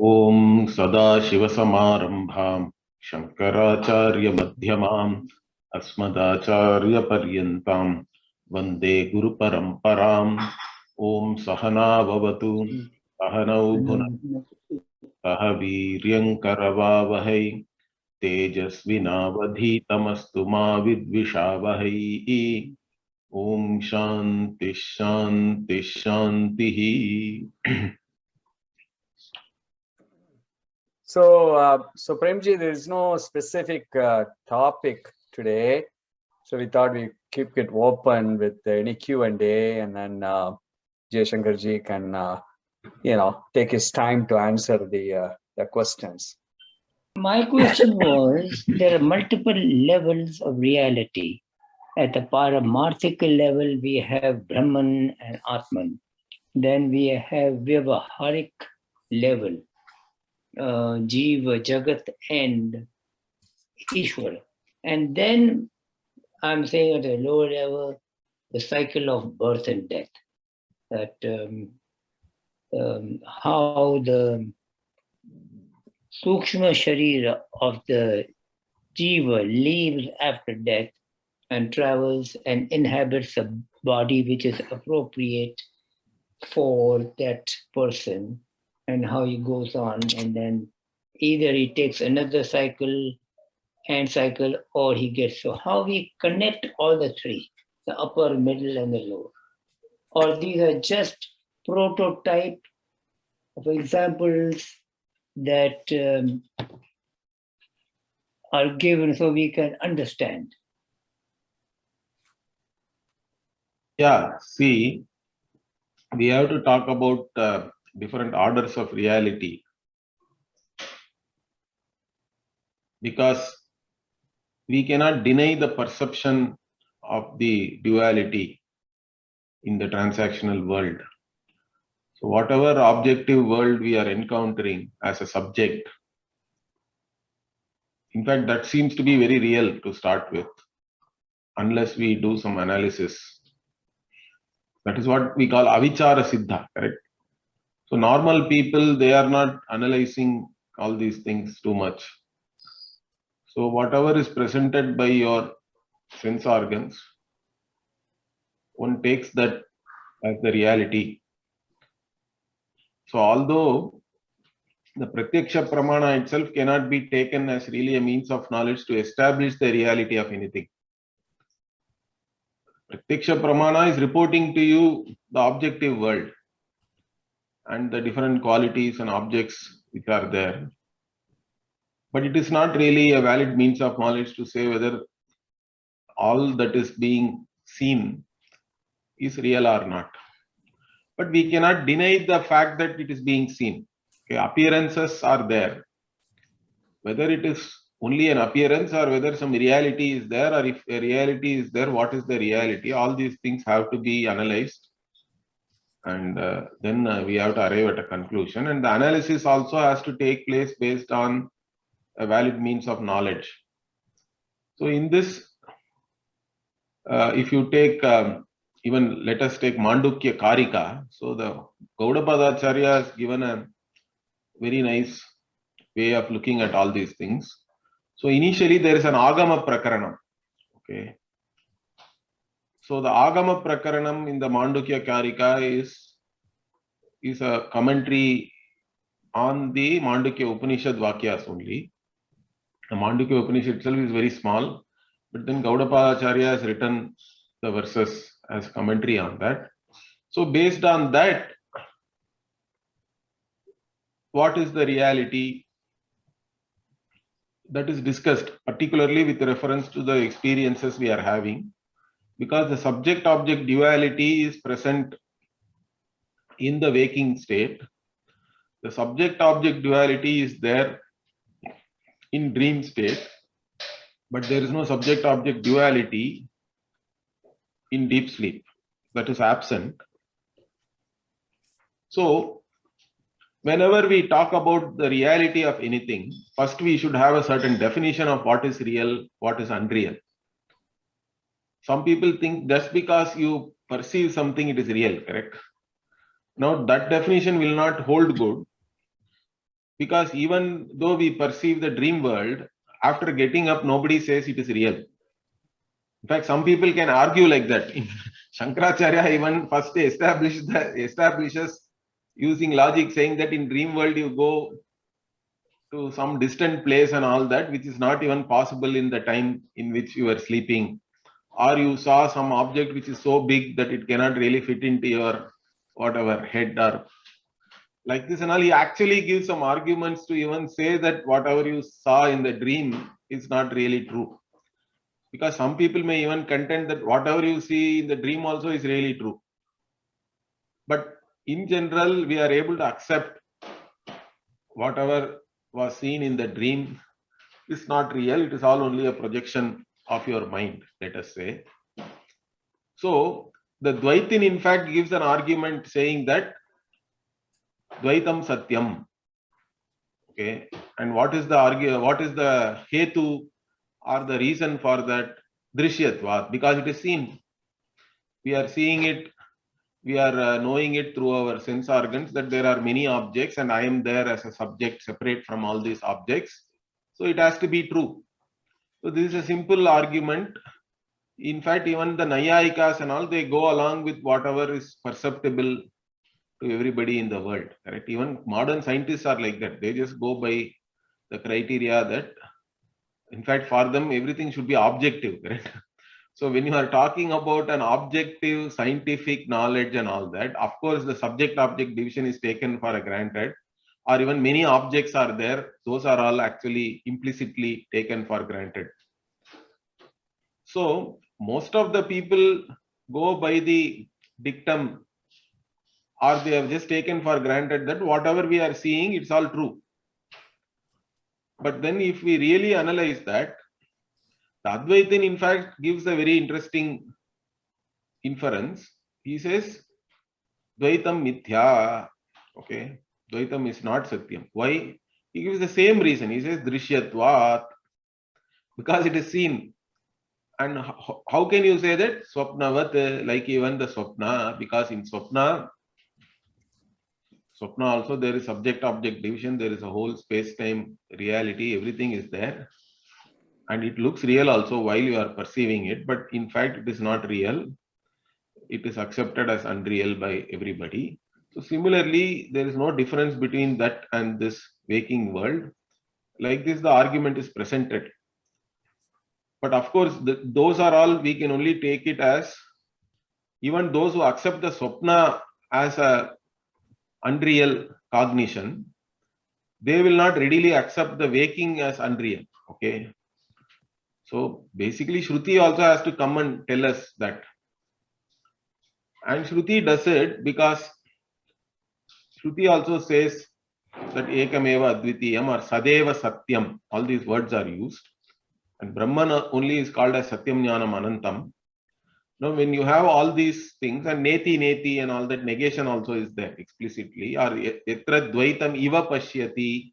Om Sadashivasamarambham Shankaracharya Madhyamam Asmadacharya Paryantam Vande Guru Paramparam. Om Sahana Vavatu Sahanau Bhunaktu Saha Viryam Karavavahai Tejasvinavadhitamastu ma vidvishavahai. Om Shanti Shanti Shanti. So Premji, there is no specific topic today, so we thought we keep it open with any Q&A, and then Shankarji can, take his time to answer the questions. My question was, there are multiple levels of reality. At the paramarthical level, we have Brahman and Atman. Then we have Vyavaharic level, Jiva, Jagat, and Ishwar. And then I'm saying at a lower level, the cycle of birth and death. That how the Sukshma Sharira of the Jiva leaves after death and travels and inhabits a body which is appropriate for that person, and how he goes on, and then either he takes another cycle or he gets. So how we connect all the three, the upper, middle, and the lower, or these are just prototype of examples that are given so we can understand. Yeah, see, we have to talk about different orders of reality, because we cannot deny the perception of the duality in the transactional world. So whatever objective world we are encountering as a subject, in fact, that seems to be very real to start with, unless we do some analysis. That is what we call avichara siddha, correct? So normal people, they are not analyzing all these things too much. So whatever is presented by your sense organs, one takes that as the reality. So although the pratyaksha pramana itself cannot be taken as really a means of knowledge to establish the reality of anything. Pratyaksha pramana is reporting to you the objective world and the different qualities and objects which are there. But it is not really a valid means of knowledge to say whether all that is being seen is real or not. But we cannot deny the fact that it is being seen. Okay, appearances are there. Whether it is only an appearance or whether some reality is there, or if a reality is there, what is the reality? All these things have to be analyzed, and then we have to arrive at a conclusion. And the analysis also has to take place based on a valid means of knowledge. So in this, if you take even, let us take Mandukya Karika. So the Gaudapadacharya has given a very nice way of looking at all these things. So initially there is an Agama Prakaranam. Okay. So the Agama Prakaranam in the Mandukya Karika is a commentary on the Mandukya Upanishad Vakyas only. The Mandukya Upanishad itself is very small, but then Gaudapadacharya has written the verses as commentary on that. So based on that, what is the reality that is discussed, particularly with reference to the experiences we are having, because the subject-object duality is present in the waking state. The subject-object duality is there in dream state, but there is no subject-object duality in deep sleep. That is absent. So whenever we talk about the reality of anything, first we should have a certain definition of what is real, what is unreal. Some people think just because you perceive something, it is real, correct? Now that definition will not hold good, Because even though we perceive the dream world, after getting up, nobody says it is real. In fact, some people can argue like that. Shankaracharya even first establishes using logic, saying that in dream world you go to some distant place and all that, which is not even possible in the time in which you are sleeping. Or you saw some object which is so big that it cannot really fit into your whatever head or like this and all. He actually gives some arguments to even say that whatever you saw in the dream is not really true. Because some people may even contend that whatever you see in the dream also is really true. But in general, we are able to accept whatever was seen in the dream is not real. It is all only a projection of your mind, let us say. So the Dvaitin in fact gives an argument saying that Dvaitam Satyam. Okay, and what is the hetu or the reason for that? Drishyatvat, because it is seen. We are seeing it, we are knowing it through our sense organs that there are many objects and I am there as a subject separate from all these objects. So it has to be true. So this is a simple argument. In fact, even the Nayayikas and all, they go along with whatever is perceptible to everybody in the world. Correct? Even modern scientists are like that. They just go by the criteria that, in fact, for them, everything should be objective. Correct? So when you are talking about an objective scientific knowledge and all that, of course, the subject-object division is taken for granted, or even many objects are there. Those are all actually implicitly taken for granted. So most of the people go by the dictum, or they have just taken for granted that whatever we are seeing, it's all true. But then if we really analyze that, the Advaitin in fact gives a very interesting inference. He says, Dvaitam mithya. Okay, Dvaitam is not Satyam. Why? He gives the same reason. He says Drishyatvat, because it is seen. And how can you say that? Swapnavat, like even the Swapna, because in Swapna also there is subject-object division, there is a whole space-time reality, everything is there. And it looks real also while you are perceiving it, but in fact it is not real. It is accepted as unreal by everybody. So similarly, there is no difference between that and this waking world. Like this, the argument is presented. But of course, those are all, we can only take it as, even those who accept the Swapna as a unreal cognition, they will not readily accept the waking as unreal. Okay. So basically, Shruti also has to come and tell us that. And Shruti does it because Shruti also says that Ekameva Advitiyam or Sadeva Satyam, all these words are used. And Brahmana only is called as Satyam Jnanam Anantam. Now, when you have all these things, and Neti and all that, negation also is there explicitly, or Etra Dvaitam Iva Pashyati,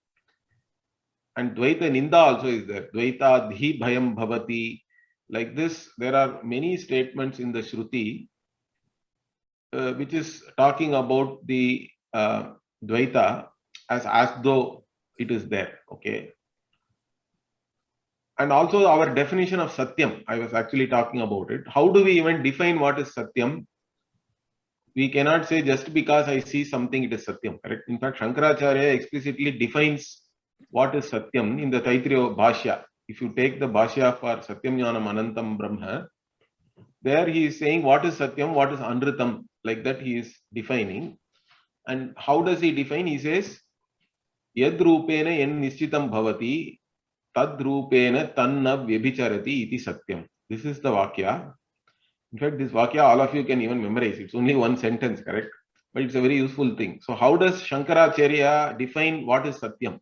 and Dvaita Ninda also is there. Dvaita Dhi Bhayam Bhavati. Like this, there are many statements in the Shruti which is talking about the Dvaita as though it is there. Okay. And also our definition of Satyam, I was actually talking about it. How do we even define what is Satyam? We cannot say just because I see something, it is Satyam. Correct? In fact, Shankaracharya explicitly defines what is Satyam in the Taittiriya Bhashya. If you take the Bhashya for Satyam Jnanam Anantam Brahma, there he is saying what is Satyam, what is Anritam. Like that he is defining. And how does he define? He says, Yad Rupena Yen Nischitam Bhavati, Tad Rupena Tanna Vyabhicharati iti Satyam. This is the Vakya. In fact, this Vakya all of you can even memorize. It's only one sentence, correct? But it's a very useful thing. So how does Shankaracharya define what is Satyam?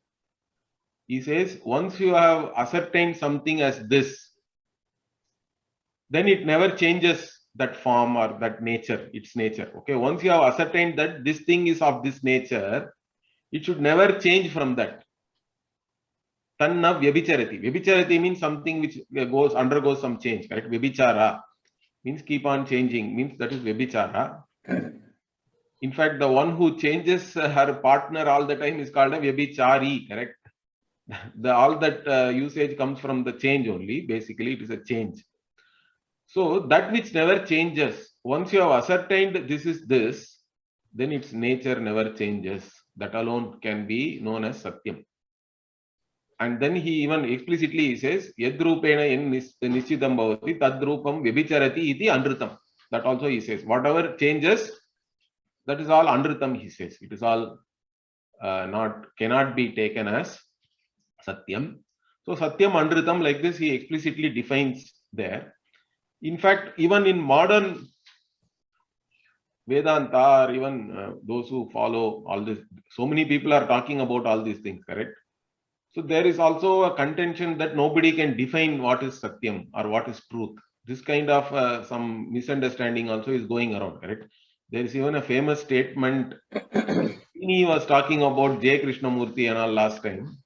He says, once you have ascertained something as this, then it never changes that form or that nature, its nature. Okay, once you have ascertained that this thing is of this nature, it should never change from that. Tanna Vyabhicharati. Vyabhicharati means something which undergoes some change, correct? Vyabhichara means keep on changing, means that is Vyabhichara. In fact, the one who changes her partner all the time is called a Vyabhichari, correct? All that usage comes from the change only. Basically, it is a change. So that which never changes, once you have ascertained this is this, then its nature never changes. That alone can be known as Satyam. And then he even explicitly says, Yadrupena yen nischitam bhavati tadrupam vyabhicharati iti anrutam. That also he says, whatever changes, that is all anrutam, he says. It is all cannot be taken as Satyam. So Satyam, anrutam, like this, he explicitly defines there. In fact, even in modern Vedanta, or even those who follow all this, so many people are talking about all these things, correct? So there is also a contention that nobody can define what is Satyam or what is truth. This kind of some misunderstanding also is going around, correct? There is even a famous statement. He was talking about J. Krishnamurti and all last time.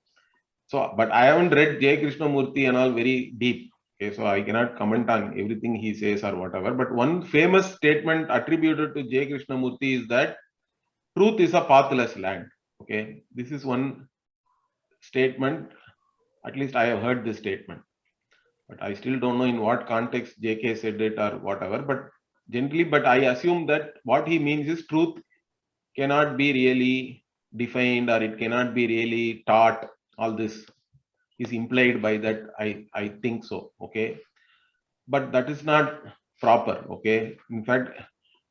So, but I haven't read J. Krishnamurti and all very deep. Okay, so I cannot comment on everything he says or whatever. But one famous statement attributed to J. Krishnamurti is that truth is a pathless land. Okay, this is one statement. At least I have heard this statement, but I still don't know in what context JK said it or whatever. But generally, but I assume that what he means is truth cannot be really defined or it cannot be really taught. All this is implied by that. I think so. Okay, but that is not proper. Okay, in fact,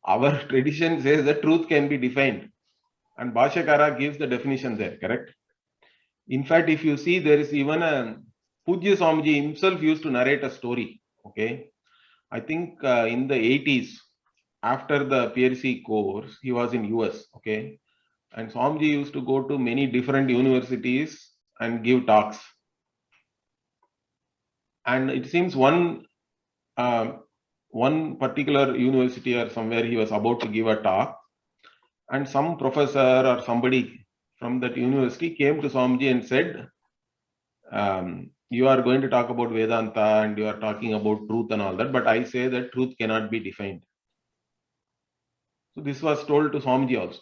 our tradition says that truth can be defined, and Bhashyakara gives the definition there. Correct. In fact, if you see, there is even a Pujya Swamiji himself used to narrate a story. Okay, I think in the 80s, after the PhD course, he was in US. Okay, and Swamiji used to go to many different universities and give talks. And it seems one particular university or somewhere he was about to give a talk, and some professor or somebody from that university came to Swamiji and said, you are going to talk about Vedanta and you are talking about truth and all that, but I say that truth cannot be defined. So this was told to Swamiji also.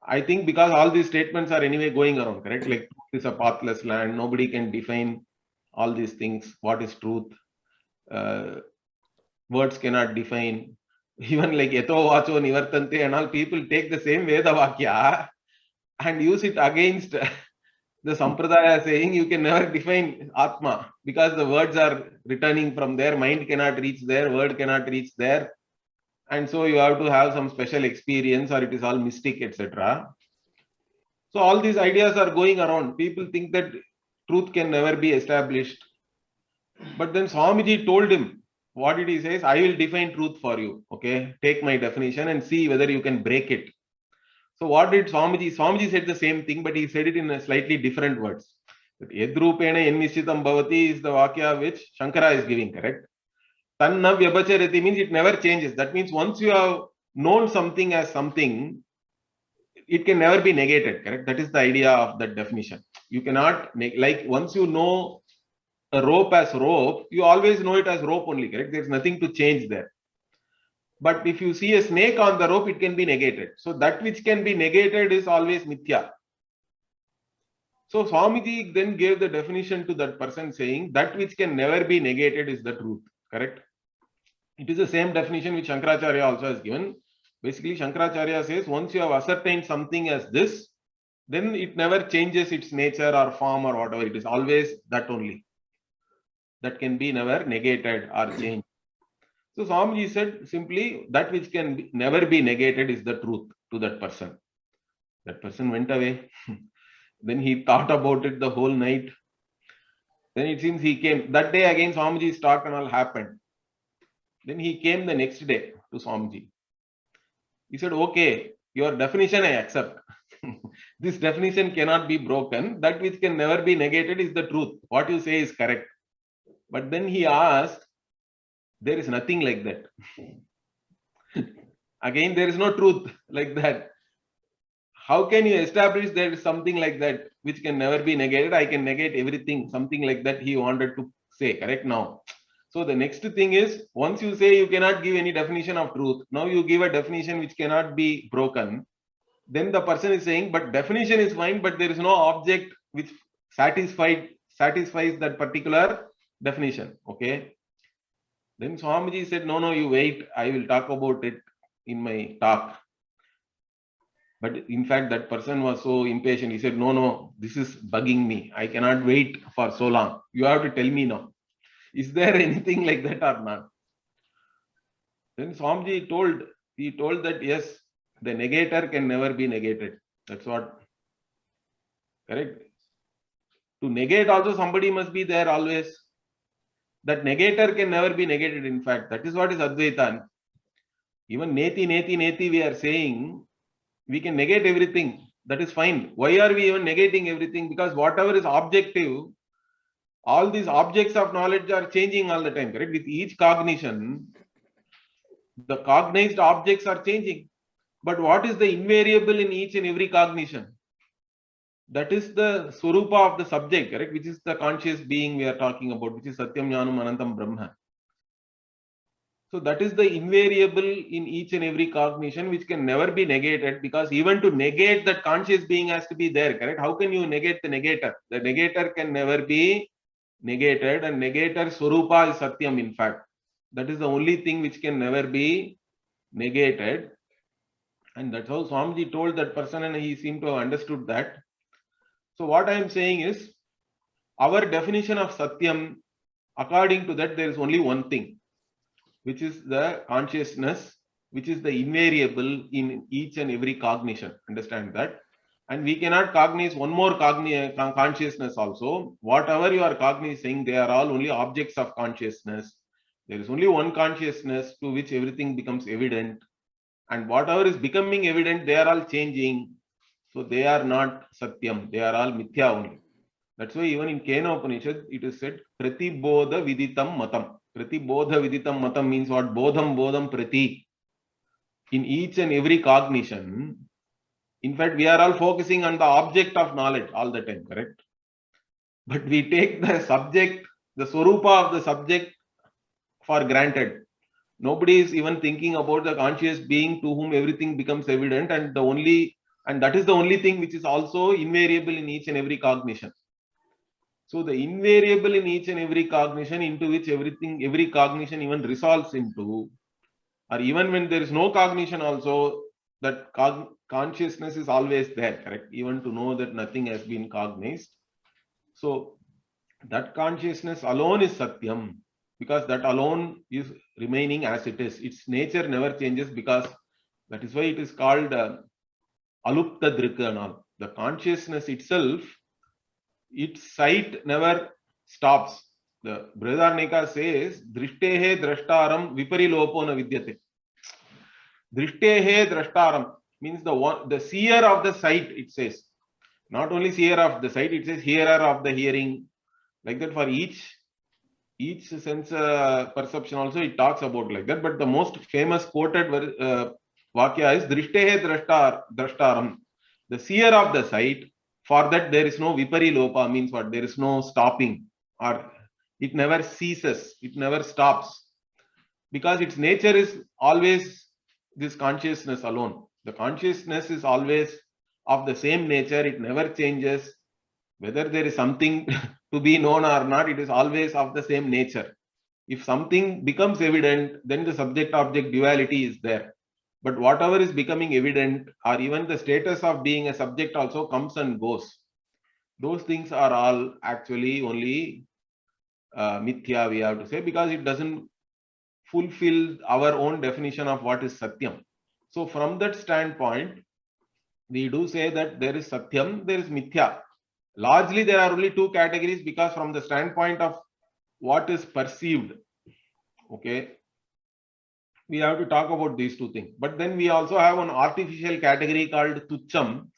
I think because all these statements are anyway going around, correct? Like truth is a pathless land, nobody can define all these things. What is truth? Words cannot define. Even like Yato Vacho Nivartante and all, people take the same Veda Vakya and use it against the Sampradaya, saying you can never define Atma because the words are returning from there, mind cannot reach there, word cannot reach there. And so you have to have some special experience or it is all mystic, etc. So all these ideas are going around. People think that truth can never be established. But then Swamiji told him, what did he say? I will define truth for you. Okay, take my definition and see whether you can break it. So what did Swamiji? Swamiji said the same thing, but he said it in a slightly different words. Yadrupena yennishitam bhavati is the vakya which Shankara is giving, correct? Tanna vyabhacharati means it never changes. That means once you have known something as something, it can never be negated, correct? That is the idea of that definition. You cannot, like once you know a rope as rope, you always know it as rope only, correct? There's nothing to change there. But if you see a snake on the rope, it can be negated. So that which can be negated is always mithya. So Swamiji then gave the definition to that person saying that which can never be negated is the truth, correct? It is the same definition which Shankaracharya also has given. Basically, Shankaracharya says once you have ascertained something as this, then it never changes its nature or form or whatever. It is always that only. That can be never negated or changed. So Swamiji said simply that which can never be negated is the truth to that person. That person went away. Then he thought about it the whole night. Then it seems he came. That day again Swamiji's talk and all happened. Then he came the next day to Swamiji. He said, okay, your definition I accept. This definition cannot be broken. That which can never be negated is the truth. What you say is correct. But then he asked, there is nothing like that. Again, there is no truth like that. How can you establish there is something like that which can never be negated? I can negate everything, something like that he wanted to say, correct now. So the next thing is, once you say you cannot give any definition of truth, now you give a definition which cannot be broken, then the person is saying, but definition is fine, but there is no object which satisfies that particular definition. Okay. Then Swamiji said, no, you wait, I will talk about it in my talk. But in fact, that person was so impatient. He said, no, this is bugging me. I cannot wait for so long. You have to tell me now. Is there anything like that or not? Then Swamiji told that yes, the negator can never be negated. That's what, correct? To negate also somebody must be there always. That negator can never be negated, in fact. That is what is Advaita. Even neti we are saying, we can negate everything. That is fine. Why are we even negating everything? Because whatever is objective, all these objects of knowledge are changing all the time, correct? With each cognition, the cognized objects are changing. But what is the invariable in each and every cognition? That is the Swarupa of the subject, correct? Which is the conscious being we are talking about, which is Satyam Jnanam Anantam Brahma. So that is the invariable in each and every cognition, which can never be negated, because even to negate that conscious being has to be there, correct? How can you negate the negator? The negator can never be negated, and negator Swarupa is Satyam, in fact. That is the only thing which can never be negated. And that's how Swamiji told that person, and he seemed to have understood that. So what I am saying is, our definition of Satyam, according to that, there is only one thing, which is the consciousness, which is the invariable in each and every cognition. Understand that? And we cannot cognize one more consciousness also. Whatever you are cognizing, they are all only objects of consciousness. There is only one consciousness to which everything becomes evident. And whatever is becoming evident, they are all changing. So they are not Satyam. They are all Mithya only. That's why even in Kena Upanishad, it is said, Pratibodha Viditam Matam. Pratibodha Viditam Matam means what? Bodham Prati. In each and every cognition, in fact, we are all focusing on the object of knowledge all the time, correct? But we take the subject, the Swarupa of the subject for granted. Nobody is even thinking about the conscious being to whom everything becomes evident, and that is the only thing which is also invariable in each and every cognition. So the invariable in each and every cognition, into which every cognition even resolves into, or even when there is no cognition also, that consciousness is always there, correct? Even to know that nothing has been cognized. So that consciousness alone is Satyam, because that alone is remaining as it is. Its nature never changes, because that is why it is called Alupta Drika and all. The consciousness itself, its sight never stops. The Brihadaranyaka says, Drishtahe Drashtaram Viparilopo na Vidyate. Drishtahe Drashtaram means the seer of the sight, it says. Not only seer of the sight, it says hearer of the hearing. Like that, for each sense perception also it talks about like that. But the most famous quoted Vakya is Drishtahe Drashtaram. The seer of the sight. For that, there is no Viparilopa, means what? There is no stopping, or it never ceases, it never stops, because its nature is always this consciousness alone. The consciousness is always of the same nature, it never changes. Whether there is something to be known or not, it is always of the same nature. If something becomes evident, then the subject-object duality is there. But whatever is becoming evident, or even the status of being a subject also comes and goes. Those things are all actually only Mithya, we have to say, because it doesn't fulfill our own definition of what is Satyam. So from that standpoint, we do say that there is Satyam, there is Mithya. Largely, there are only two categories, because from the standpoint of what is perceived, okay, we have to talk about these two things. But then we also have an artificial category called Tucham,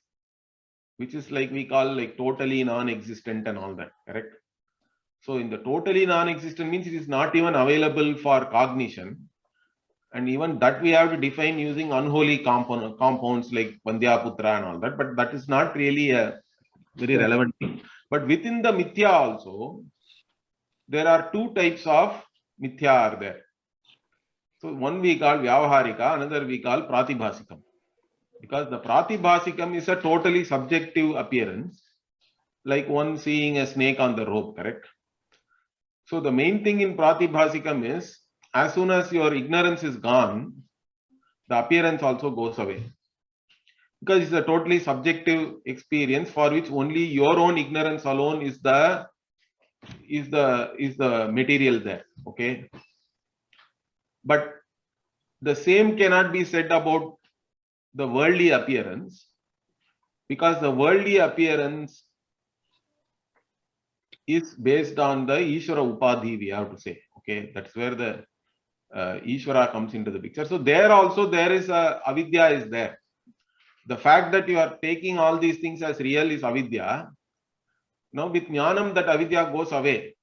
which is like we call like totally non-existent and all that, correct? So in the totally non-existent means it is not even available for cognition. And even that we have to define using unholy compounds like Vandhyaputra and all that. But that is not really a very relevant thing. But within the Mithya also, there are two types of mithya are there. So one we call vyavaharika, another we call pratibhasikam. Because the pratibhasikam is a totally subjective appearance, like one seeing a snake on the rope, correct? So the main thing in pratibhasikam is, as soon as your ignorance is gone, the appearance also goes away. Because it's a totally subjective experience for which only your own ignorance alone is the material there. Okay. But the same cannot be said about the worldly appearance, because the worldly appearance is based on the Ishvara Upadhi, we have to say. Okay, that's where the Ishvara comes into the picture. So there also there is a avidya is there. The fact that you are taking all these things as real is avidya. Now with jnanam that avidya goes away.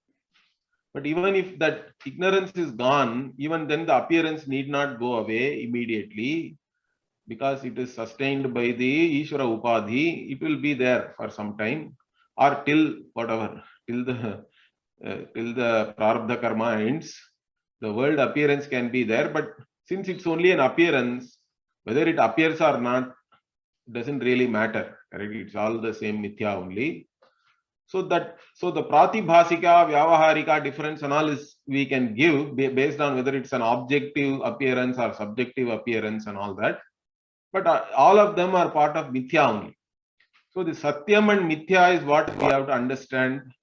But even if that ignorance is gone, even then the appearance need not go away immediately, because it is sustained by the Ishvara Upadhi. It will be there for some time, or till whatever, till the prarabdha karma ends. The world appearance can be there, but since it's only an appearance, whether it appears or not doesn't really matter. Correct? It's all the same mithya only. So the pratibhasika, vyavaharika difference and all is we can give based on whether it's an objective appearance or subjective appearance and all that. But all of them are part of mithya only. So the satyam and mithya is what we have to understand.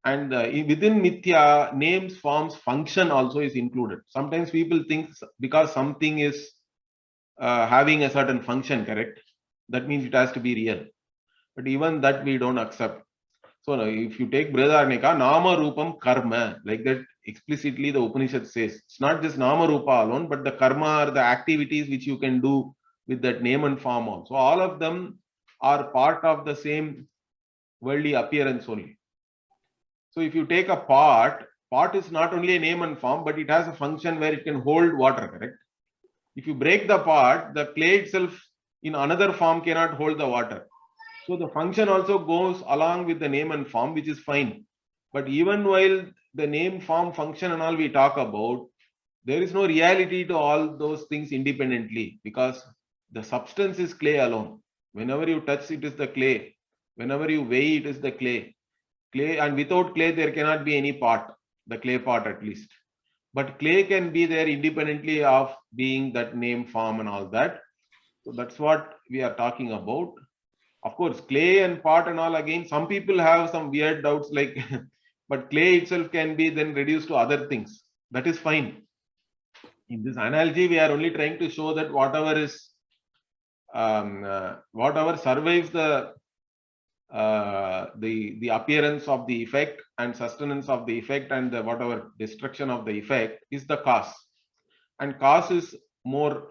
And within mithya, names, forms, function also is included. Sometimes people think because something is having a certain function, correct? That means it has to be real. But even that we don't accept. So if you take Brihadaranyaka, Nama Rupam Karma, like that explicitly the Upanishad says. It's not just Nama Rupa alone, but the karma or the activities which you can do with that name and form also. All of them are part of the same worldly appearance only. So if you take a pot is not only a name and form, but it has a function where it can hold water, correct? If you break the pot, the clay itself in another form cannot hold the water. So the function also goes along with the name and form, which is fine. But even while the name, form, function and all we talk about, there is no reality to all those things independently, because the substance is clay alone. Whenever you touch it is the clay. Whenever you weigh it is the clay. Clay, and without clay there cannot be any part, the clay part at least. But clay can be there independently of being that name, form and all that. So that's what we are talking about. Of course, clay and pot and all, again, some people have some weird doubts like, but clay itself can be then reduced to other things. That is fine. In this analogy, we are only trying to show that whatever is, whatever survives the appearance of the effect and sustenance of the effect and the whatever destruction of the effect is the cause. And cause is more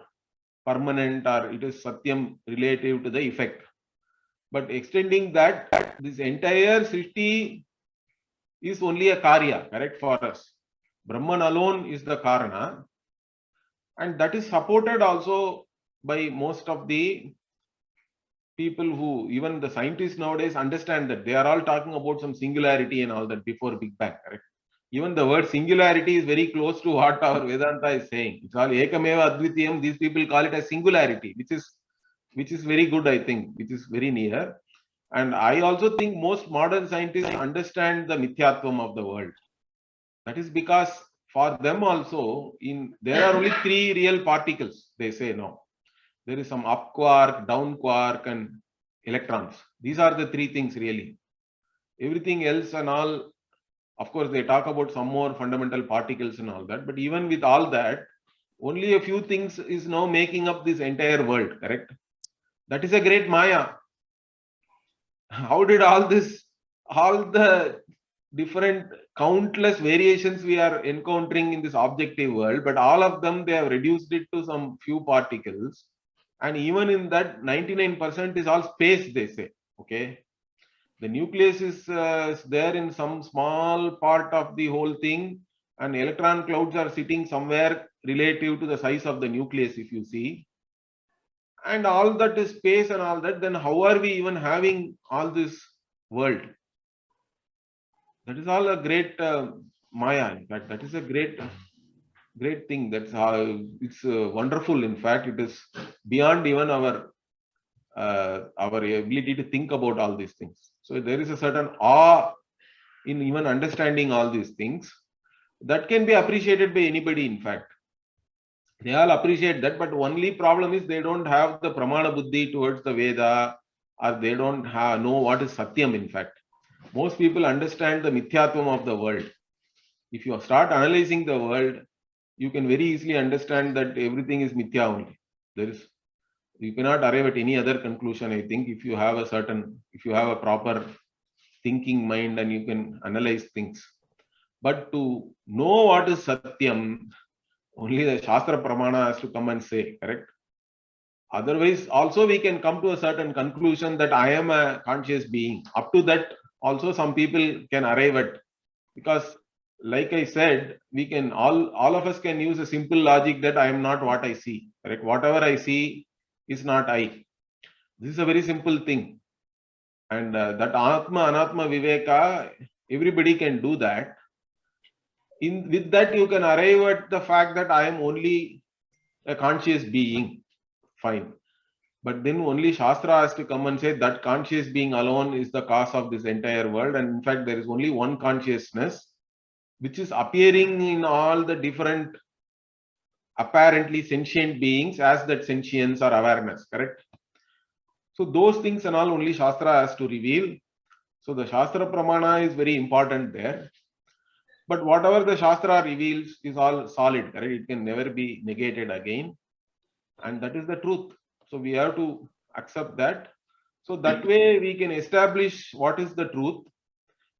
permanent, or it is satyam relative to the effect. But extending that, this entire srishti is only a karya, correct, for us. Brahman alone is the karana, and that is supported also by most of the people who, even the scientists nowadays understand that. They are all talking about some singularity and all that before Big Bang, correct? Even the word singularity is very close to what our Vedanta is saying. It's all ekameva advitiyam. These people call it as singularity, which is very good, I think, which is very near. And I also think most modern scientists understand the mithyatvam of the world. That is because for them also, there are only three real particles, they say now. There is some up quark, down quark, and electrons. These are the three things really. Everything else and all, of course, they talk about some more fundamental particles and all that. But even with all that, only a few things is now making up this entire world, correct? That is a great maya. How did all the different countless variations we are encountering in this objective world, but all of them, they have reduced it to some few particles. And even in that, 99% is all space, they say. Okay. The nucleus is there in some small part of the whole thing, and electron clouds are sitting somewhere relative to the size of the nucleus, if you see. And all that is space and all that, then how are we even having all this world? That is all a great Maya. In fact, that is a great thing. That's how it's wonderful. In fact, it is beyond even our ability to think about all these things. So there is a certain awe in even understanding all these things that can be appreciated by anybody. In fact, they all appreciate that, but only problem is they don't have the pramana buddhi towards the Veda, or they don't know what is Satyam. In fact, most people understand the mithyatvam of the world. If you start analyzing the world, you can very easily understand that everything is mithya only. You cannot arrive at any other conclusion, I think, if you have a proper thinking mind and you can analyze things. But to know what is Satyam, only the Shastra Pramana has to come and say, correct? Otherwise, also we can come to a certain conclusion that I am a conscious being. Up to that, also some people can arrive at, because like I said, we can all of us can use a simple logic that I am not what I see. Correct? Whatever I see is not I. This is a very simple thing. And that Atma Anatma Viveka, everybody can do that. With that, you can arrive at the fact that I am only a conscious being. Fine. But then only Shastra has to come and say that conscious being alone is the cause of this entire world. And in fact, there is only one consciousness which is appearing in all the different apparently sentient beings as that sentience or awareness, correct? So those things and all only Shastra has to reveal. So the Shastra Pramana is very important there. But whatever the Shastra reveals is all solid, correct? It can never be negated again. And that is the truth. So we have to accept that. So that way we can establish what is the truth.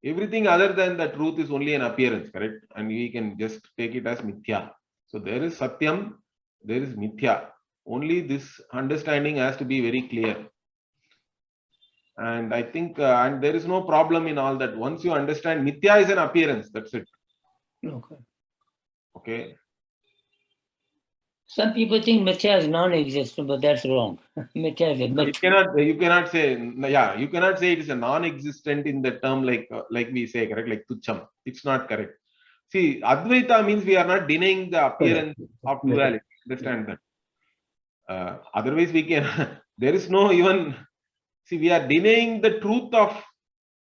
Everything other than the truth is only an appearance, correct? And we can just take it as mithya. So there is Satyam, there is mithya. Only this understanding has to be very clear. And I think, and there is no problem in all that. Once you understand, mithya is an appearance, that's it. Okay. Okay. Some people think mithya is non-existent, but that's wrong. Mithya is a myth. You cannot say, yeah, you cannot say it is a non-existent in the term like we say, correct, like tucham. It's not correct. See, Advaita means we are not denying the appearance of duality. Understand that. Otherwise, we can, there is no even, see, we are denying the truth of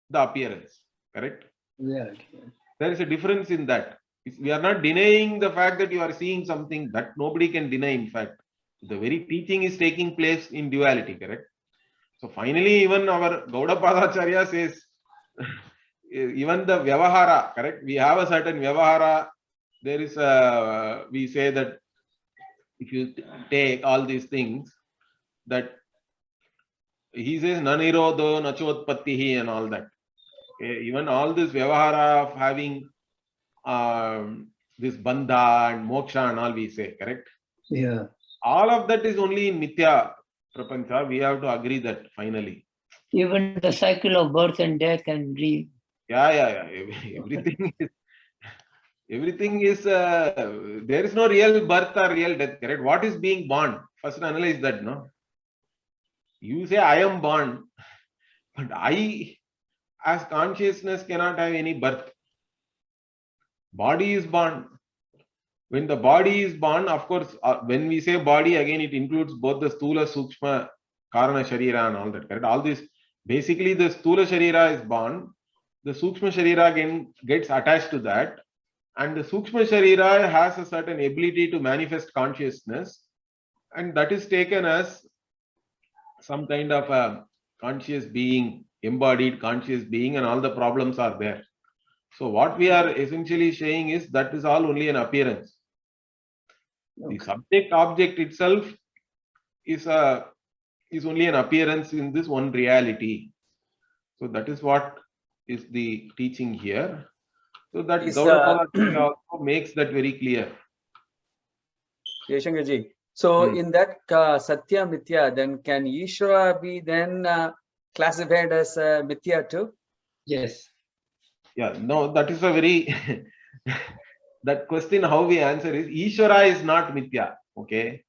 the appearance, correct? Yeah. There is a difference in that. We are not denying the fact that you are seeing something that nobody can deny, in fact. The very teaching is taking place in duality, correct? So finally, even our Gaudapadacharya says, even the Vyavahara, correct? We have a certain Vyavahara. There is a, we say that if you take all these things, that he says, Nanirodho, Nachotpattihi and all that. Okay? Even all this Vyavahara of having this bandha and moksha and all we say, correct? Yeah. All of that is only in Mithya Prapancha. We have to agree that finally. Even the cycle of birth and death and Yeah. Everything is, there is no real birth or real death, correct? What is being born? First analyze that, no? You say, I am born, but I, as consciousness, cannot have any birth. Body is born. When the body is born, of course, when we say body, again, it includes both the Stula, Sukshma, Karana, Sharira and all that, correct? All this, basically the Stula Sharira is born, the Sukshma Sharira again gets attached to that, and the Sukshma Sharira has a certain ability to manifest consciousness, and that is taken as some kind of a conscious being, embodied conscious being, and all the problems are there. So what we are essentially saying is that is all only an appearance. Okay. The subject object itself is only an appearance in this one reality. So that is what is the teaching here. So that Gaudapada also makes that very clear. Shankarji. So in that Satya Mithya, then can Ishvara be then classified as Mithya too? Yes. Yeah, no, that is a very, that question how we answer is, Ishvara is not Mithya, okay?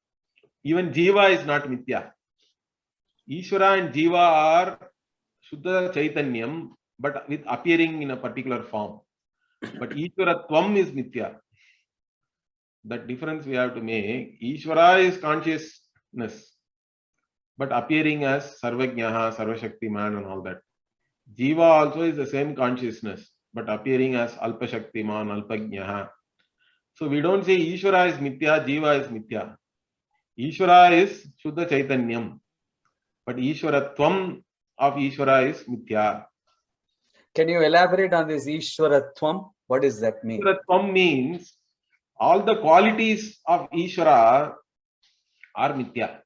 Even Jiva is not Mithya. Ishvara and Jiva are Shuddha Chaitanyam, but with appearing in a particular form. But Ishwaratvam is Mithya. That difference we have to make. Ishvara is consciousness, but appearing as Sarvajnaha, Sarvashaktiman and all that. Jiva also is the same consciousness, but appearing as Alpashaktiman, Alpajnaha. So we don't say Ishvara is Mithya, Jiva is Mithya. Ishvara is Shuddha Chaitanyam, but Ishwaratvam of Ishvara is Mithya. Can you elaborate on this Ishwaratvam? What does that mean? Ishwaratvam means all the qualities of Ishvara are Mithya.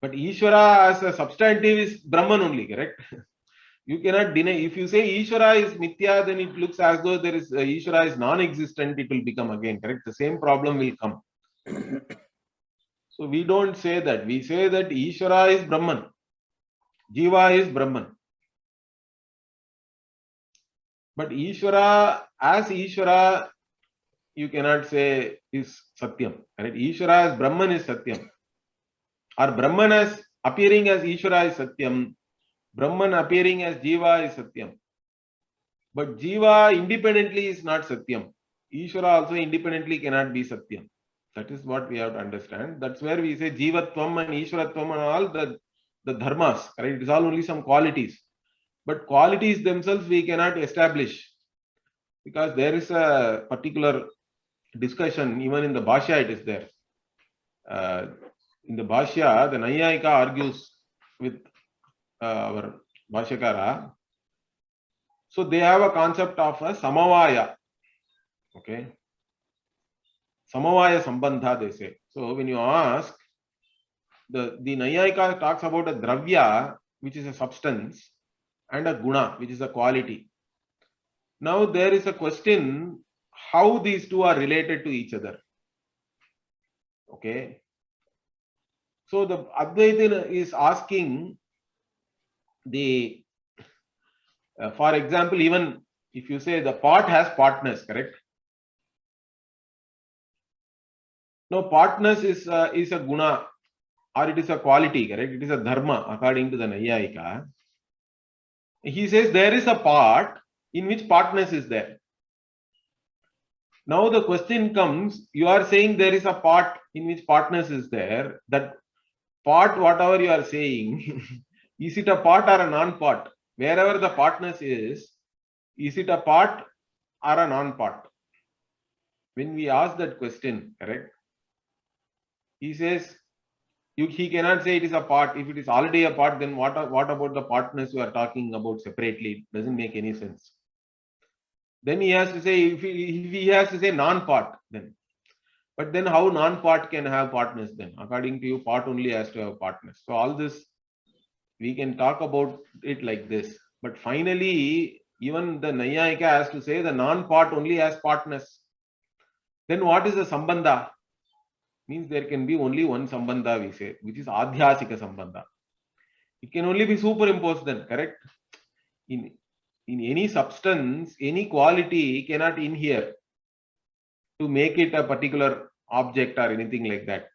But Ishvara as a substantive is Brahman only, correct? You cannot deny. If you say Ishvara is Mithya, then it looks as though there is Ishvara is non-existent, it will become again, correct? The same problem will come. So we don't say that. We say that Ishvara is Brahman. Jiva is Brahman. But Ishvara, as Ishvara, you cannot say is Satyam. Correct? Ishvara as Brahman is Satyam. Or Brahman as appearing as Ishvara is Satyam. Brahman appearing as Jiva is Satyam. But Jiva independently is not Satyam. Ishvara also independently cannot be Satyam. That is what we have to understand. That's where we say Jivatvam and Ishwaratvam and all the dharmas. Correct? It is all only some qualities. But qualities themselves we cannot establish. Because there is a particular discussion, even in the Bhashya it is there. In the Bhashya, the Nayayika argues with our Bhashyakara. So they have a concept of a Samavaya. Okay. Samavaya Sambandha, they say. So when you ask, the Nayayika talks about a Dravya, which is a substance, and a Guna, which is a quality. Now there is a question how these two are related to each other. Okay. So the Advaita is asking the, for example, even if you say the pot has partners, correct? No, partners is a guna or it is a quality, correct? It is a dharma according to the Nayayika. He says there is a part in which partners is there. Now the question comes, you are saying there is a part in which partners is there. That part, whatever you are saying, is it a part or a non-part? Wherever the partners is it a part or a non-part? When we ask that question, correct? He says, he cannot say it is a part. If it is already a part, then what about the partners you are talking about separately? It doesn't make any sense. Then he has to say, if he has to say non-part, then. But then how non-part can have partners then? According to you, part only has to have partners. So all this, we can talk about it like this. But finally, even the Nayayika has to say the non-part only has partners. Then what is the Sambandha? Means there can be only one Sambandha, we say, which is Adhyasika Sambandha. It can only be superimposed then, correct? In any substance, any quality cannot inhere to make it a particular object or anything like that.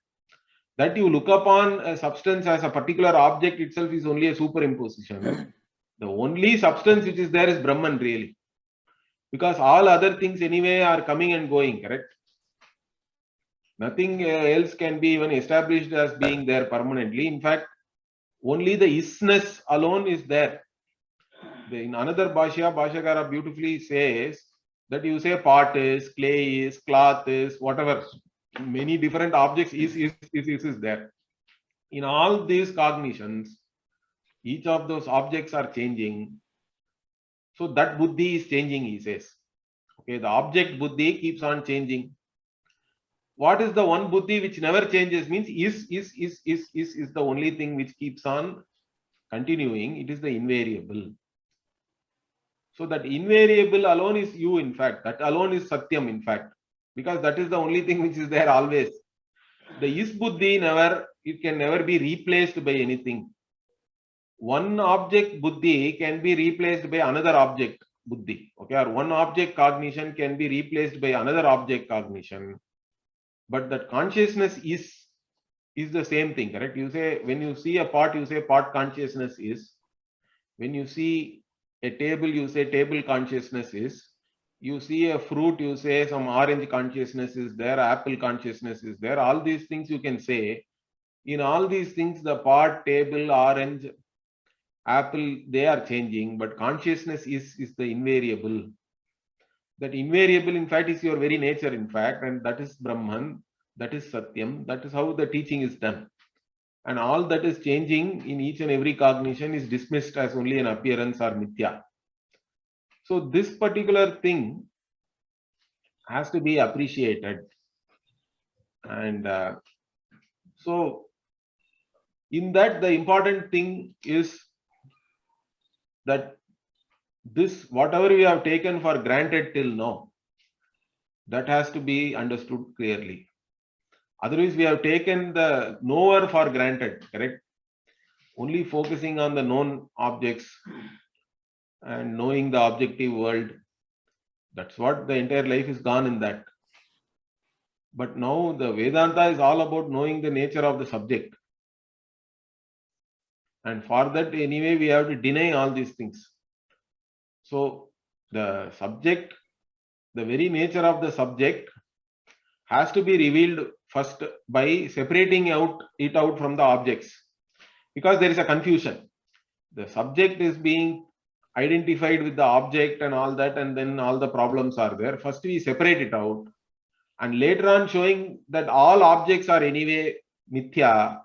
That you look upon a substance as a particular object itself is only a superimposition. The only substance which is there is Brahman really. Because all other things anyway are coming and going, correct? Nothing else can be even established as being there permanently. In fact, only the isness alone is there. In another Bhashya, Bhashyakara beautifully says that you say pot is, clay is, cloth is, whatever. Many different objects is there. In all these cognitions, each of those objects are changing. So that buddhi is changing, he says. Okay, the object buddhi keeps on changing. What is the one buddhi which never changes? Means is the only thing which keeps on continuing. It is the invariable. So that invariable alone is you, in fact. That alone is Satyam, in fact. Because that is the only thing which is there always. The is buddhi it can never be replaced by anything. One object buddhi can be replaced by another object buddhi. Okay, or one object cognition can be replaced by another object cognition. But that consciousness is the same thing, correct? You say, when you see a pot, you say pot consciousness is. When you see a table, you say table consciousness is. You see a fruit, you say some orange consciousness is there, apple consciousness is there. All these things you can say. In all these things, the pot, table, orange, apple, they are changing, but consciousness is the invariable. That invariable, in fact, is your very nature, in fact, and that is Brahman, that is Satyam, that is how the teaching is done. And all that is changing in each and every cognition is dismissed as only an appearance or mithya. So this particular thing has to be appreciated. And so in that, the important thing is that this, whatever we have taken for granted till now, that has to be understood clearly. Otherwise, we have taken the knower for granted, correct? Only focusing on the known objects and knowing the objective world. That's what the entire life is gone in that. But now the Vedanta is all about knowing the nature of the subject. And for that, anyway, we have to deny all these things. So the subject, the very nature of the subject has to be revealed first by separating it out from the objects. Because there is a confusion. The subject is being identified with the object and all that, and then all the problems are there. First we separate it out, and later on showing that all objects are anyway mithya,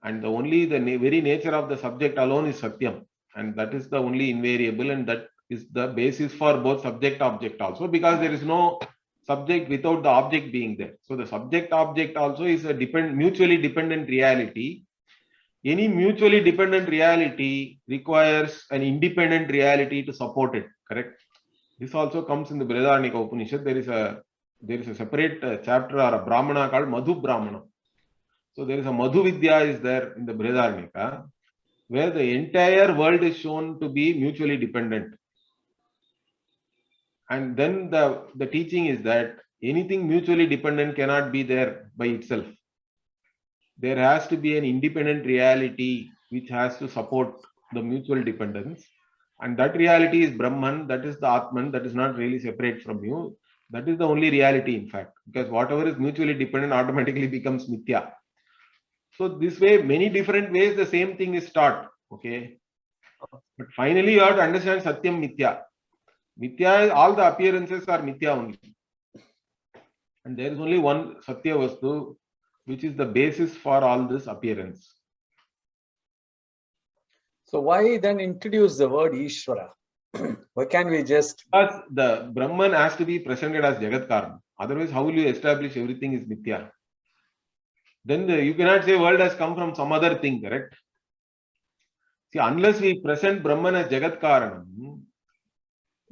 and the very nature of the subject alone is Satyam, and that is the only invariable, and that is the basis for both subject object also, because there is no subject without the object being there. So the subject object also is a mutually dependent reality. Any mutually dependent reality requires an independent reality to support it, correct? This also comes in the Brihadaranyaka Upanishad. There is a separate chapter or a Brahmana called Madhu Brahmana. So there is a Madhu Vidya is there in the Brihadaranyaka, where the entire world is shown to be mutually dependent. And then the teaching is that anything mutually dependent cannot be there by itself. There has to be an independent reality which has to support the mutual dependence. And that reality is Brahman, that is the Atman, that is not really separate from you. That is the only reality, in fact, because whatever is mutually dependent automatically becomes mithya. So this way, many different ways, the same thing is taught. Okay. But finally, you have to understand Satyam Mithya. Mithya is all the appearances are mithya only. And there is only one Satya Vastu, which is the basis for all this appearance. So why then introduce the word Ishvara? Why can't we just... Because the Brahman has to be presented as Jagat Karma. Otherwise, how will you establish everything is mithya? Then you cannot say world has come from some other thing, correct? See, unless we present Brahman as Jagat Karanam,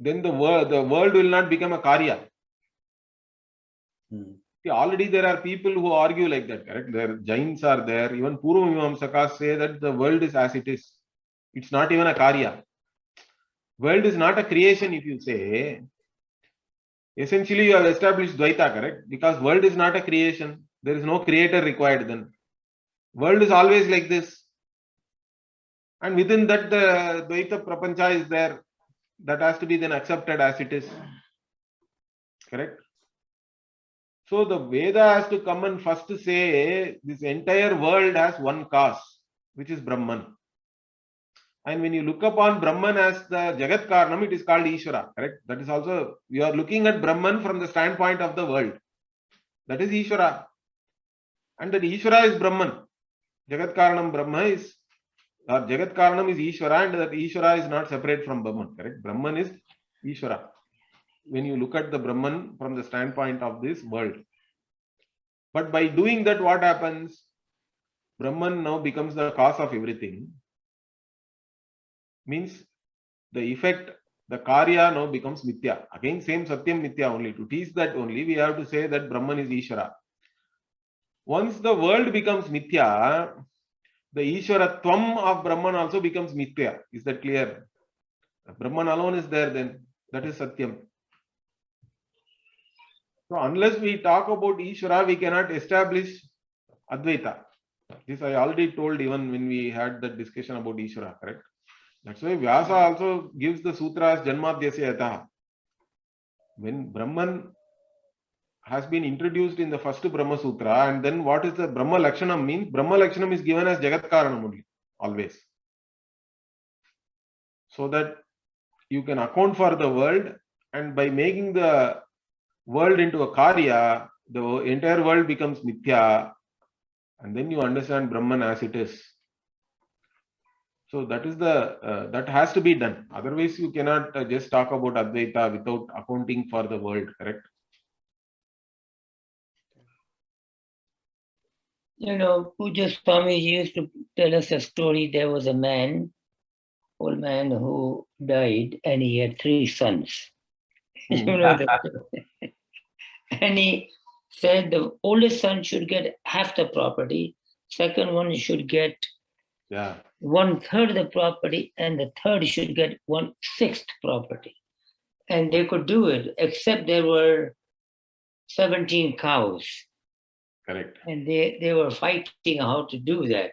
then the world will not become a Karya. See, already there are people who argue like that, correct? There Jains are there. Even Purva-Mimamsakas say that the world is as it is. It's not even a Karya. World is not a creation, if you say. Essentially, you have established Dvaita, correct? Because world is not a creation. There is no creator required then. World is always like this. And within that, the Dvaita Prapancha is there. That has to be then accepted as it is. Correct? So the Veda has to come and first say this entire world has one cause, which is Brahman. And when you look upon Brahman as the Jagat Karanam, it is called Ishvara, correct? That is also, you are looking at Brahman from the standpoint of the world. That is Ishvara. And that Ishvara is Brahman. Jagat Karanam Brahma is, or Jagat Karanam is Ishvara, and that Ishvara is not separate from Brahman, correct? Brahman is Ishvara. When you look at the Brahman from the standpoint of this world. But by doing that, what happens? Brahman now becomes the cause of everything. Means the effect, the Karya now becomes Mithya. Again, same Satyam Mithya only. To teach that only, we have to say that Brahman is Ishvara. Once the world becomes Mithya, the Ishvaratvam of Brahman also becomes Mithya. Is that clear? Brahman alone is there then. That is Satyam. So unless we talk about Ishvara, we cannot establish Advaita. This I already told even when we had the discussion about Ishvara, correct? That's why Vyasa also gives the sutras Janmadhyasya Yataha. When Brahman has been introduced in the first Brahma Sutra, and then what is the Brahma Lakshanam means? Brahma Lakshanam is given as Jagat Karanam only, always. So that you can account for the world, and by making the world into a Karya, the entire world becomes Mithya, and then you understand Brahman as it is. So that is the that has to be done. Otherwise, you cannot just talk about Advaita without accounting for the world. Correct? You know, Puja Swami used to tell us a story. There was a man, old man, who died, and he had 3 sons. You know that. And he said the oldest son should get half the property, second one should get 1/3 the property, and the third should get 1/6 property. And they could do it, except there were 17 cows. Correct. And they were fighting how to do that.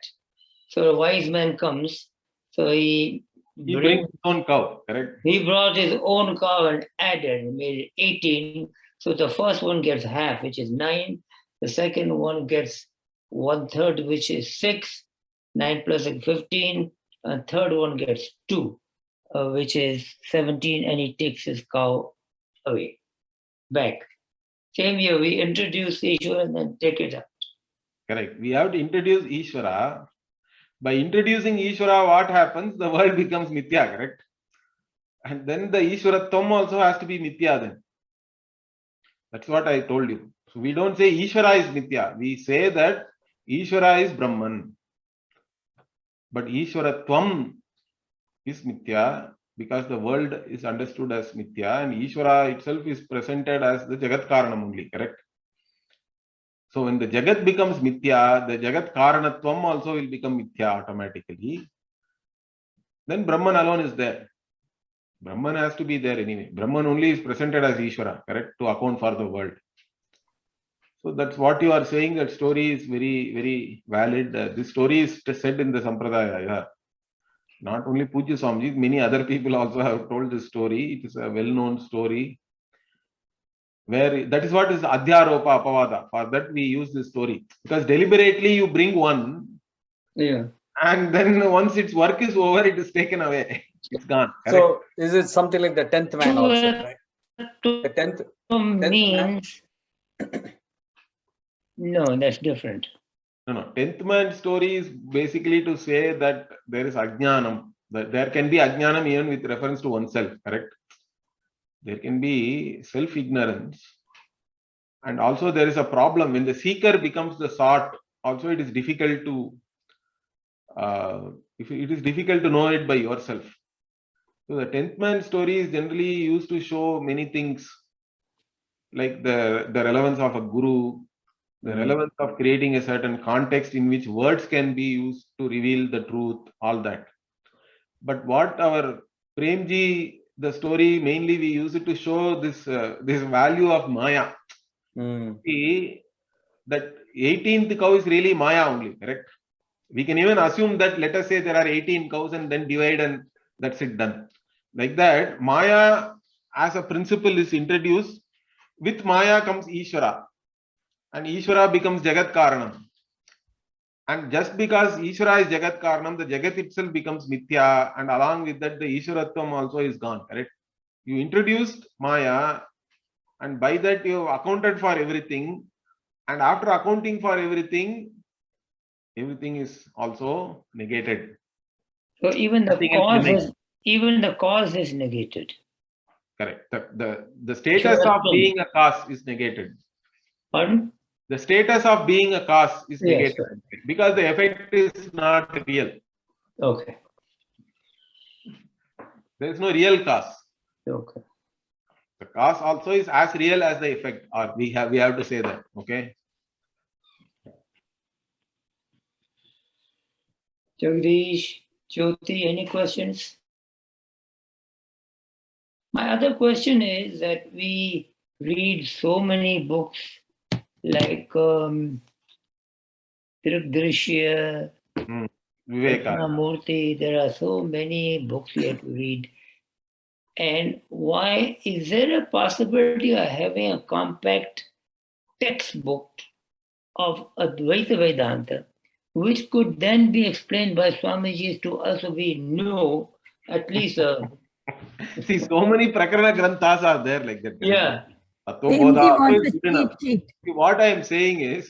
So a wise man comes, so he brings his own cow, correct? He brought his own cow and added, made it 18. So the first one gets half, which is 9. The second one gets 1/3, which is 6. 9 plus 15. And third one gets 2, which is 17, and he takes his cow away, back. Same here, we introduce Ishvara and then take it out. Correct. We have to introduce Ishvara. By introducing Ishvara, what happens? The world becomes Mithya, correct? And then the Ishvaratvam also has to be Mithya then. That's what I told you. So we don't say Ishvara is Mithya. We say that Ishvara is Brahman. But Ishvaratvam is Mithya because the world is understood as Mithya, and Ishvara itself is presented as the Jagat Karanam only, correct? So when the Jagat becomes Mithya, the Jagat Karanatvam also will become Mithya automatically. Then Brahman alone is there. Brahman has to be there anyway. Brahman only is presented as Ishvara, correct? To account for the world. So that's what you are saying. That story is very, very valid. This story is said in the Sampradaya. Yeah. Not only Pujya Swamiji, many other people also have told this story. It is a well-known story. Where that is what is Adhyaropa Apavada. For that we use this story. Because deliberately you bring one. Yeah. And then once its work is over, it is taken away. It's gone. Correct? So is it something like the 10th man also, right? The 10th means no, that's different. No. 10th man story is basically to say that there is Ajnanam. That there can be Ajnanam even with reference to oneself, correct? There can be self-ignorance. And also there is a problem. When the seeker becomes the sought, also it is difficult to know it by yourself. So the 10th man story is generally used to show many things, like the relevance of a guru, the relevance of creating a certain context in which words can be used to reveal the truth, all that. But what our Premji, the story, mainly we use it to show this value of Maya. See, that 18th cow is really Maya only, correct? We can even assume that, let us say there are 18 cows and then divide and that's it, done. Like that, Maya as a principle is introduced. With Maya comes Ishvara. And Ishvara becomes Jagat Karanam. And just because Ishvara is Jagat Karanam, the Jagat itself becomes Mithya, and along with that, the Ishvaratvam also is gone, correct? You introduced Maya, and by that you have accounted for everything. And after accounting for everything is also negated. So even the cause is negated. Correct. The status of being a cause is negated. Pardon? The status of being a cause is negated, Yes, because the effect is not real. Okay. There is no real cause. Okay. The cause also is as real as the effect, or we have to say that. Okay. Jagdish, Jyoti, any questions? My other question is that we read so many books like Drishya, Viveka. Murthy, there are so many books we have to read. And why is there a possibility of having a compact textbook of Advaita Vedanta, which could then be explained by Swamiji to us so we know at least See, so many Prakarana Granthas are there like that. yeah. Tattva-bodha wants is a good cheat enough. sheet. See, what I am saying is,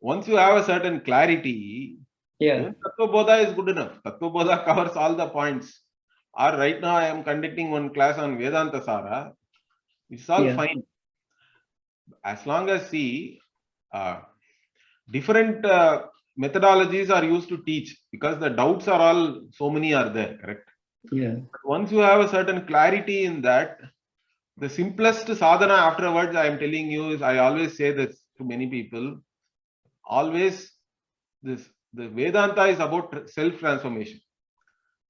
once you have a certain clarity, Yeah. even Tattva-bodha is good enough. Tattva-bodha covers all the points. Or right now I am conducting one class on Vedanta Sara. It's all Yeah. fine. As long as different methodologies are used to teach, because the doubts are all, so many are there, correct? Yeah. But once you have a certain clarity in that, the simplest sadhana afterwards, I am telling you, is I always say this to many people, always the Vedanta is about self-transformation.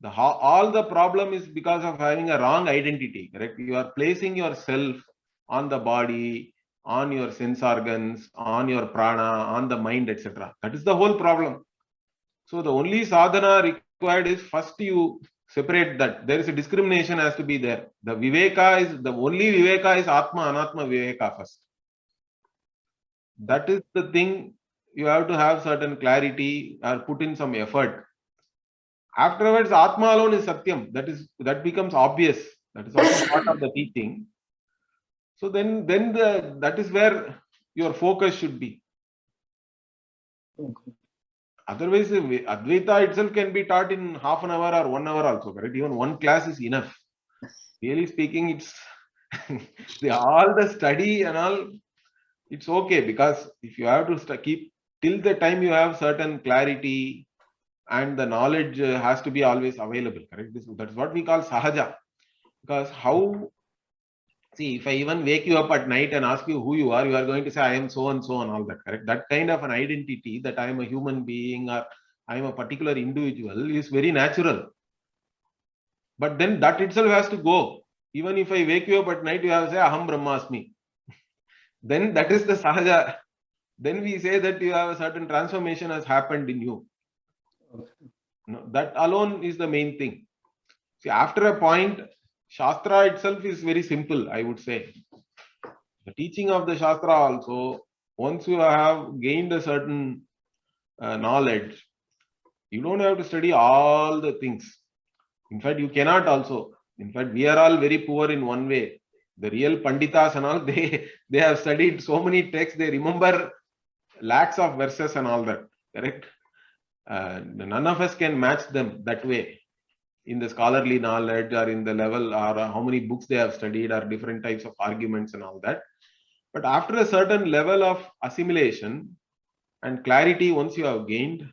All the problem is because of having a wrong identity, correct? You are placing yourself on the body, on your sense organs, on your prana, on the mind, etc. That is the whole problem. So the only sadhana required is first you separate that. There is a discrimination has to be there. The viveka is, the only viveka is atma, anatma viveka first. That is the thing. You have to have certain clarity or put in some effort. Afterwards, atma alone is satyam. That becomes obvious. That is also part of the teaching. So then that is where your focus should be. Okay. Otherwise, Advaita itself can be taught in half an hour or 1 hour also, correct? Even one class is enough. Really speaking, it's all the study and all, it's okay, because if you have to keep till the time you have certain clarity and the knowledge has to be always available, correct? That's what we call sahaja. Because see, if I even wake you up at night and ask you who you are going to say, I am so and so and all that, correct? That kind of an identity that I am a human being or I am a particular individual is very natural. But then that itself has to go. Even if I wake you up at night, you have to say, Aham Brahmasmi. Then that is the sahaja. Then we say that you have a certain transformation has happened in you. No, that alone is the main thing. See, after a point, Shastra itself is very simple, I would say. The teaching of the Shastra also, once you have gained a certain knowledge, you don't have to study all the things. In fact, you cannot also. In fact, we are all very poor in one way. The real Panditas and all, they have studied so many texts, they remember lakhs of verses and all that, correct? None of us can match them that way in the scholarly knowledge or in the level or how many books they have studied or different types of arguments and all that. But after a certain level of assimilation and clarity, once you have gained,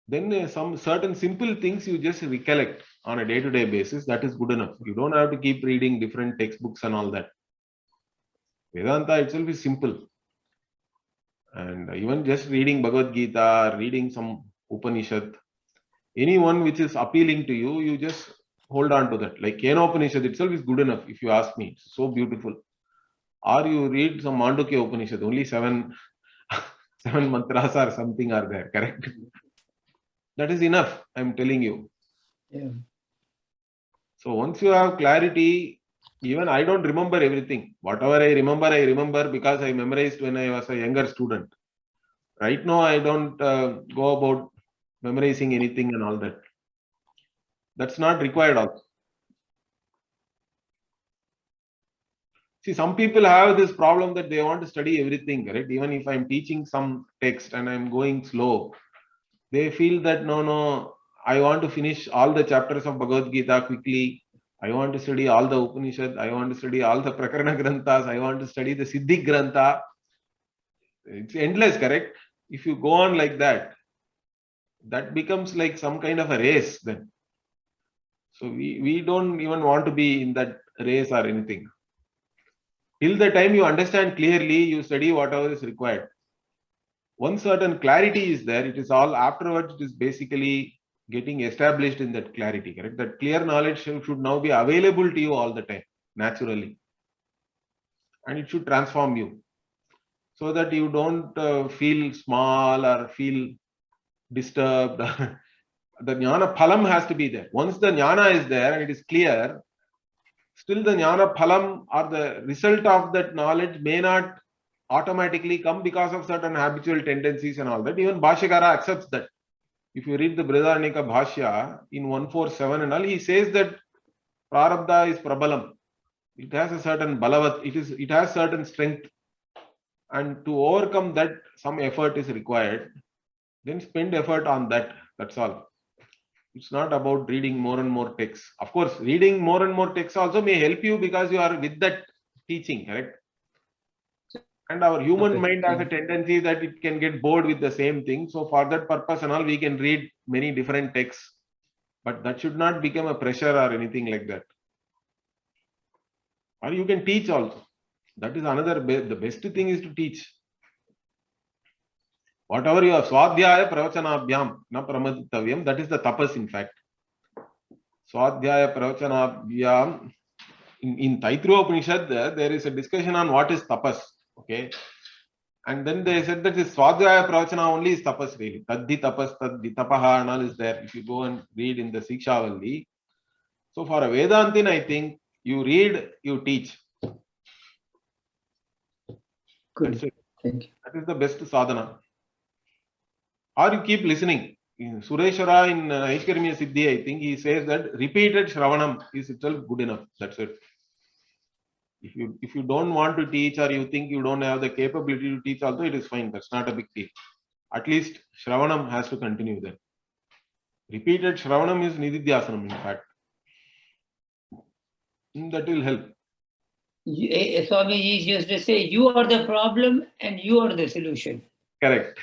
then some certain simple things you just recollect on a day-to-day basis. That is good enough. You don't have to keep reading different textbooks and all that. Vedanta itself is simple. And even just reading Bhagavad Gita, reading some Upanishad, anyone which is appealing to you, you just hold on to that. Like Kena Upanishad itself is good enough, if you ask me. It's so beautiful. Or you read some Mandukya Upanishad, only seven mantras or something are there, correct? That is enough, I'm telling you. Yeah. So once you have clarity, even I don't remember everything. Whatever I remember because I memorized when I was a younger student. Right now, I don't go about memorizing anything and all that. That's not required also. See, some people have this problem that they want to study everything, right? Even if I'm teaching some text and I'm going slow, they feel that no, I want to finish all the chapters of Bhagavad Gita quickly. I want to study all the Upanishad. I want to study all the Prakarana Granthas. I want to study the Siddhi Grantha. It's endless, correct? If you go on like that, that becomes like some kind of a race then. So we don't even want to be in that race or anything. Till the time you understand clearly, you study whatever is required. Once certain clarity is there, it is all afterwards, it is basically getting established in that clarity, correct? That clear knowledge should now be available to you all the time, naturally. And it should transform you so that you don't feel small or feel disturbed. The jnana phalam has to be there. Once the jnana is there and it is clear, still the jnana phalam or the result of that knowledge may not automatically come because of certain habitual tendencies and all that. Even Bhashyakara accepts that. If you read the Brihadaranyaka Bhashya in 147 and all, he says that prarabdha is prabalam. It has a certain balavat, it has certain strength, and to overcome that some effort is required. Then spend effort on that. That's all. It's not about reading more and more texts. Of course, reading more and more texts also may help you because you are with that teaching, correct? And our human mind has a tendency that it can get bored with the same thing. So for that purpose and all, we can read many different texts. But that should not become a pressure or anything like that. Or you can teach also. That is another, the best thing is to teach. Whatever you have, swadhyaya pravachanabhyam na pramaditavyam, that is the tapas in fact. Swadhyaya pravachanabhyam, in Taittiriya Upanishad, there is a discussion on what is tapas. Okay. And then they said that this swadhyaya pravachana only is tapas really. Taddi tapas, taddi tapaha and all is there. If you go and read in the Sikshavalli. So for a Vedantin, I think you read, you teach. Good. That's it. Thank you. That is the best sadhana. Or you keep listening. In Sureshwara in Aishkarmiya Siddhi, I think he says that repeated Shravanam is itself good enough. That's it. If you don't want to teach or you think you don't have the capability to teach also, it is fine. That's not a big deal. At least Shravanam has to continue there. Repeated Shravanam is Nididhyasanam in fact. That will help. Swamiji used to say, you are the problem and you are the solution. Correct.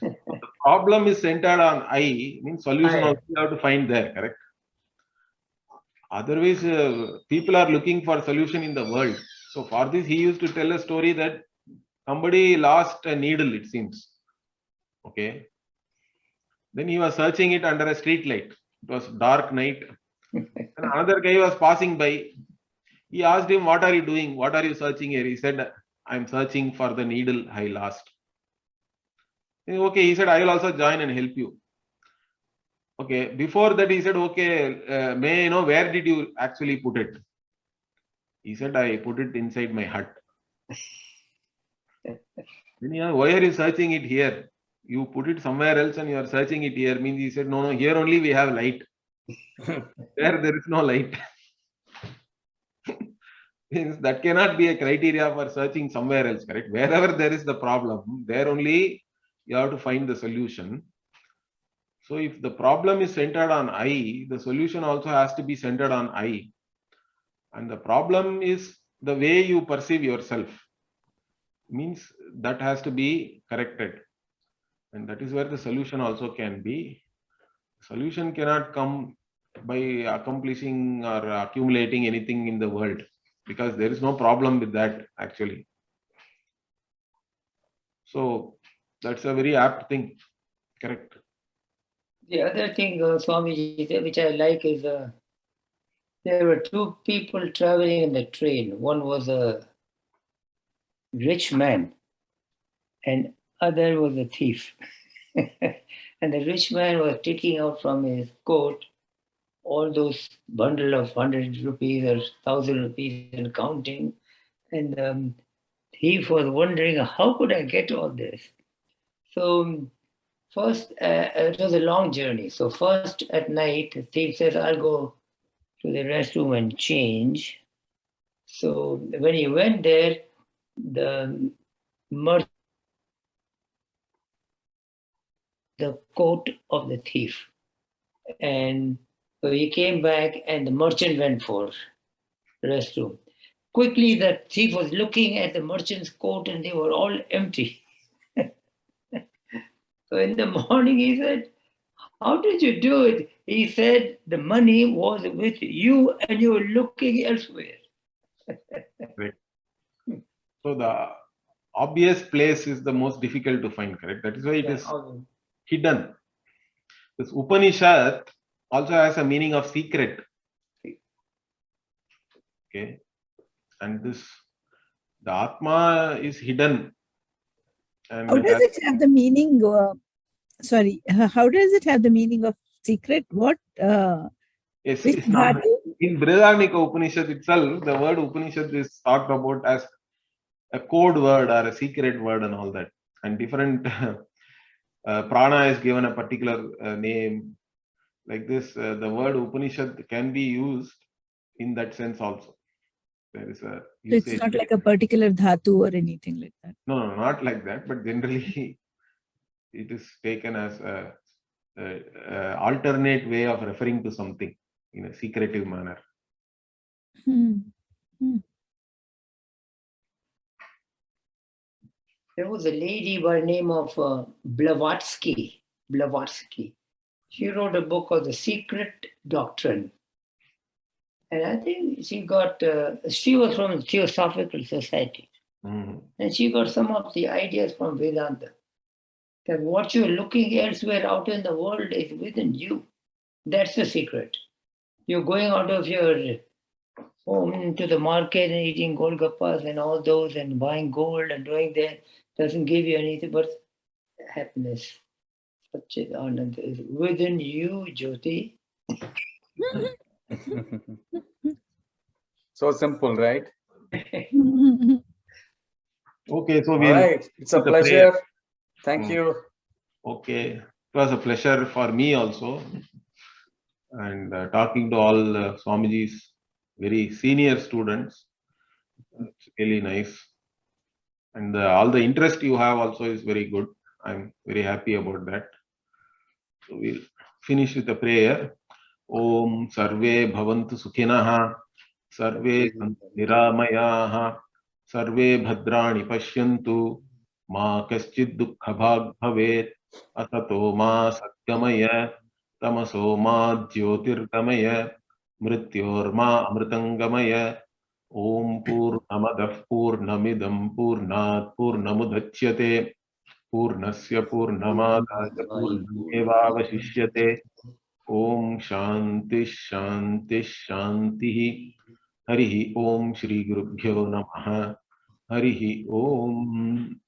The problem is centered on I, means solution also you have to find there, correct? Otherwise, people are looking for solution in the world. So for this, he used to tell a story that somebody lost a needle, it seems. Okay. Then he was searching it under a street light. It was dark night. And another guy was passing by. He asked him, what are you doing? What are you searching here? He said, I'm searching for the needle I lost. Okay, he said, I will also join and help you. Okay, before that he said, okay, may I know where did you actually put it? He said, I put it inside my hut. Then, why are you searching it here? You put it somewhere else and you are searching it here. Means he said, no, here only we have light. There is no light. Means that cannot be a criteria for searching somewhere else, correct? Wherever there is the problem, there only you have to find the solution. So if the problem is centered on I, the solution also has to be centered on I. And the problem is the way you perceive yourself. Means that has to be corrected. And that is where the solution also can be. Solution cannot come by accomplishing or accumulating anything in the world, because there is no problem with that actually. So that's a very apt thing. Correct. The other thing, Swamiji, which I like is there were two people traveling in the train. One was a rich man and other was a thief. And the rich man was taking out from his coat all those bundle of 100 rupees or 1,000 rupees and counting. And the thief was wondering, how could I get all this? So first, it was a long journey. So first at night, the thief says, I'll go to the restroom and change. So when he went there, the merchant, the coat of the thief. And so he came back and the merchant went for the restroom. Quickly, the thief was looking at the merchant's coat and they were all empty. So in the morning he said, how did you do it? He said, the money was with you and you were looking elsewhere. Right. So the obvious place is the most difficult to find, correct? That is why it is hidden. This Upanishad also has a meaning of secret. Okay. And this, the Atma is hidden. And how does it have the meaning sorry, how does it have the meaning of secret? What? Yes, Which it's not. dhatu? In Brihadaranyaka Upanishad itself, the word Upanishad is talked about as a code word or a secret word and all that. And different prana is given a particular name. Like this, the word Upanishad can be used in that sense also. There is a So usage. it's not like a particular dhatu or anything like that. No, not like that, but generally it is taken as a alternate way of referring to something in a secretive manner. Hmm. Hmm. There was a lady by the name of Blavatsky. She wrote a book called The Secret Doctrine. And I think she was from Theosophical Society. Mhm. And she got some of the ideas from Vedanta. That what you're looking elsewhere out in the world is within you. That's the secret. You're going out of your home to the market and eating golgappas and all those and buying gold and doing that doesn't give you anything but happiness. Satchidananda is within you, Jyoti. So simple, right? Okay, so All we'll right. It's a with the prayer. pleasure. Thank you. Okay, it was a pleasure for me also, and talking to all Swamiji's very senior students. It's really nice, and all the interest you have also is very good. I'm very happy about that. So we'll finish with a prayer. Om Sarve Bhavantu Sukhinaha, Sarve Santu Niramayaha, Sarve Bhadrani Pashyantu, Ma Kaschid Dukkha Bhag Bhavet, Atato Ma Satgamaya, Tamaso Ma Jyotirgamaya, Mrityor Ma Amritangamaya, Om Purnamadah Purnamidam Purnat Purnamudachyate, Purnasya Purnamadaya Purnamevavashishyate. Om Shanti Shanti Shanti. Harihi Om Shri Gurubhyo Namaha. Harihi Om.